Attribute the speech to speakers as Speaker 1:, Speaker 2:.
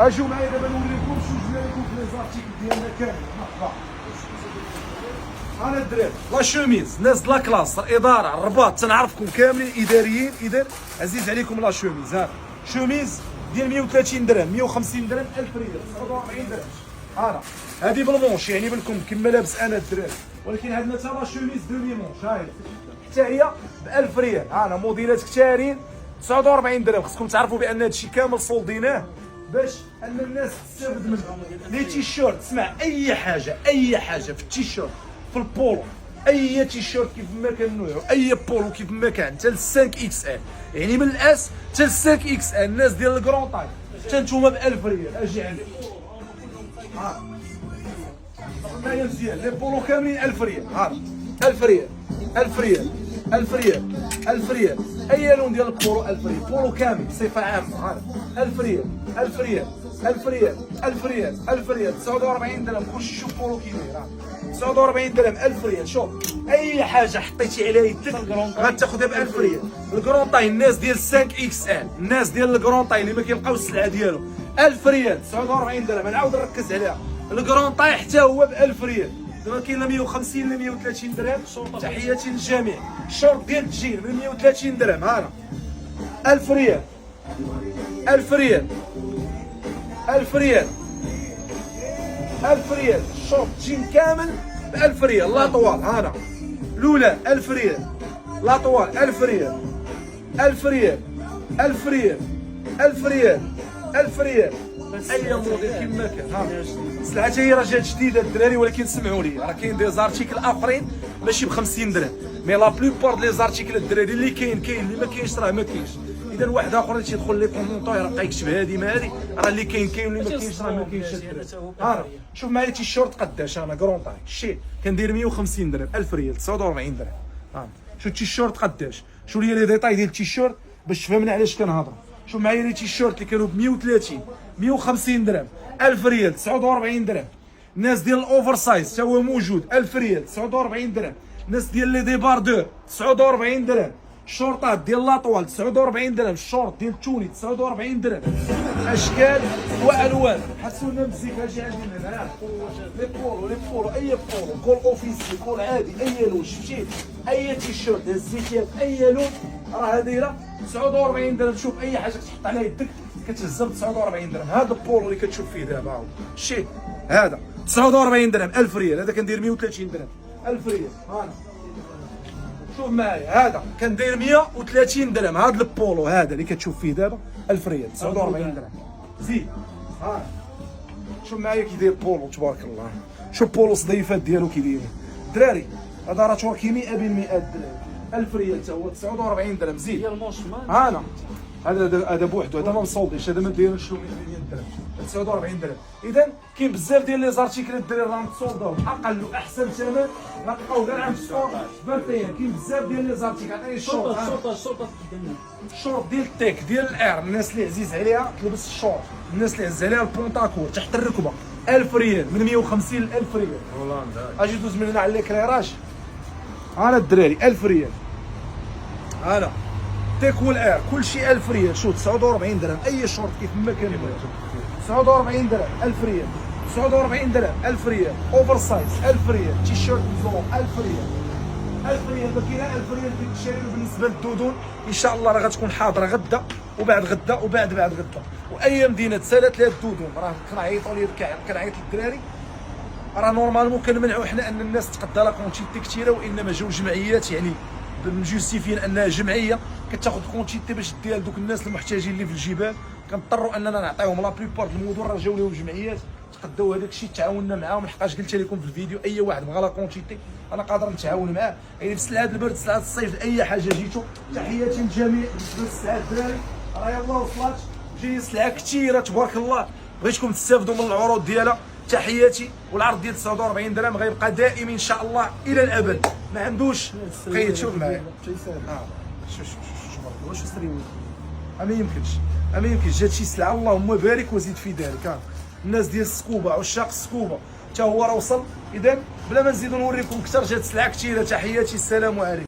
Speaker 1: اجيو معايا دابا نوريكم شنو جبنا لكم في لي زارتيكل ديالنا كامل. مرحبا انا الدراري لا شوميز ناس لا كلاس الاداره الرباط تنعرفكم كاملين اداريين. اذا عزيز عليكم لا شوميز، ها شوميز ديال 130 درهم 150 درهم 1000 ريال 47 درهم. هذا هذه بالمونش يعني بالكم كما لابس انا الدراري، ولكن عندنا حتى لا شوميز دومي مونش ها هي حتى هي ب 1000 ريال. انا موديلات كثارين 49 درهم. خصكم تعرفوا بان هادشي كامل صولديناه باش ان الناس تستافد منه. لي تيشيرت اسمع اي حاجه في التيشيرت في البولو، اي تيشيرت كيف ما كان نوعه، اي بولو كيف ما كان حتى ل 5 اكس ال يعني من الاس حتى ل 5 اكس ال. الناس ديال الكرون طاي حتى نتوما ب 1000 ريال. اجي عندك ها هنايا مزيان لي بولو كاملين 1000 ريال. ها 1000 ريال 1000 ريال 1000 ريال 1000 ريال اي لون ديال البولو 1000 ريال. بولو كامل بصفه عامه ها 1000 ريال 1000 ريال 1000 ريال 1000 ريال 1000 ريال 49 درهم. كلشي شوف بولو كي داير 49 درهم 1000 ريال. شوف اي حاجه حطيتي عليها يدك غتاخذها ب 1000 ريال. الكرون طاي الناس ديال 5 اكس ال، الناس ديال الكرون طاي اللي ما كيلقاو السلعه ديالو 1000 ريال 49 درهم. نعاود نركز عليها الكرون طاي حتى هو ب 1000 ريال. دابا كاين لا 150 لا 130 درهم. تحياتي للجميع. الشورت ديال الجيل من 130 درهم. هانا 1000 ريال 1000 ريال 1000 ريال 1000 ريال. الشورت جين كامل ب 1000 ريال. لا طوال هانا الاولى 1000 ريال، لا طوال 1000 ريال 1000 ريال 1000 ريال 1000 ريال 1000 ريال. اي موديل كيما كان. ها السلعه هي راه جات جديده الدراري، ولكن سمعوا لي راه كاين دي زارتيكل اخرين ماشي ب 50 درهم، مي لا بلوبار دي لي زارتيكل الدراري اللي كاين اللي ما كاينش راه ما كاينش. اذا واحد اخر اللي تيدخل لي كومونطير يبقى يكتب هذه ما هذه، راه اللي كاين واللي ما كاينش راه ما كاينش. ها شوف معايا تيشيرت قداش انا كرون طاي شي كندير 150 درهم 1000 ريال 49 درهم. ها شوف التيشيرت قداش، شوف لي ديتاي ديال التيشيرت باش تفهمنا علاش كنهضر. شوف معايا لي تيشيرت اللي كانوا ب 130 150 درهم 1000 ريال 49 درهم. الناس ديال الاوفر سايز حتى هو موجود 1000 ريال 49 درهم. الناس ديال لي ديباردور 49 درهم. الشورطات ديال لاطوال 49 درهم. الشورت ديال التوني 49 درهم. اشكال والوان. حسونا مزيكا اجي عندي هنا لي بولو اي بولو كول اوفيسي كول عادي اي لون شفتي اي تيشيرت هزيتيها باي لون راه دايره 49 درهم. شوف اي حاجه تحط عليها يدك كتهزها ب 49 درهم. هذا البولو اللي كتشوف فيه دابا هاو شي هذا 49 درهم 1000 ريال. هذا كندير 130 درهم 1000 ريال. هانا شوف معايا هذا كندير 130 درهم. هذا البولو هذا اللي كتشوف فيه دابا 1000 ريال 49 درهم. زيد ها شوف معايا كي داير بولو تبارك الله. شوف بولو صديفات ديالو كي دايرين الدراري. هذا راه تركي 100% الدراري 1000 ريال حتى هو 49 درهم. زيد هانا هذا بوحدو هذا ما مصولديش هذا ما دايرش له 100 درهم 49 درهم. اذا كاين بزاف ديال لي زارتيكل الدراري راه متصولداو اقل واحسن ثمن غتلقاو غير عند السوق بارتيان. كاين بزاف ديال لي زارتيكل. عطيني الشورت الشورت ديال التيك ديال الاير. الناس اللي عزيز عليها تلبس الشورت، الناس اللي عزيز عليها البونطاكور تحت الركبه 1000 ريال من 150 ل 1000 ريال. اجي دوز من هنا على ليكريراج. انا الدراري 1000 ريال. انا تيك والاير كلشي 1000 ريال. شوف 49 درهم اي شورت كيف ما كان 49 درهم 1000 ريال 49 درهم 1000 ريال. اوفر سايز 1000 ريال. تيشيرت بلون 1000 ريال 1000 ريال. باقي 1000 ريال في الشارع. بالنسبه للدودون ان شاء الله راه غتكون حاضره غدا وبعد غدا وبعد غدا. واي مدينه تسالات لها الدودون راه كنعيطوا ليه كنعيط للدراري راه نورمالمون كنمنعوا حنا ان الناس تقدى لا كونتيتي كثيره، وانما جاو جمعيات يعني مجوستيفين انها جمعيه كتاخذ كونتيتي باش ديها لدوك الناس المحتاجين اللي في الجبال. كنضطروا اننا نعطيهم لا بلوبار د المدن راه جاو لهم جمعيات تقداو هذاك الشيء تعاوننا معاهم. لحقاش قلت لكم في الفيديو اي واحد بغى لا كونتيتي انا قادر نتعاون معاه. يعني في سلعه البرد سلعه الصيف اي حاجه جيتو. تحياتي للجميع. بالنسبه للسلعه الدراري راه يلاه وصلات جاي سلعه كثيره تبارك الله. بغيتكم تستافدوا من العروض ديالها. تحياتي. والعرض ديال 49 درهم غيبقى دائم ان شاء الله الى الابد. ما عندوش قيد. شوف معايا شوف واش تريوي ما يمكنش جات شي سلعه اللهم بارك وزيد في ذلك. الناس ديال السكوبا عشاق السكوبا حتى هو راه وصل. اذا بلا ما نزيدو نوريكم اكثر جات سلعه كثيره. تحياتي السلام عليكم.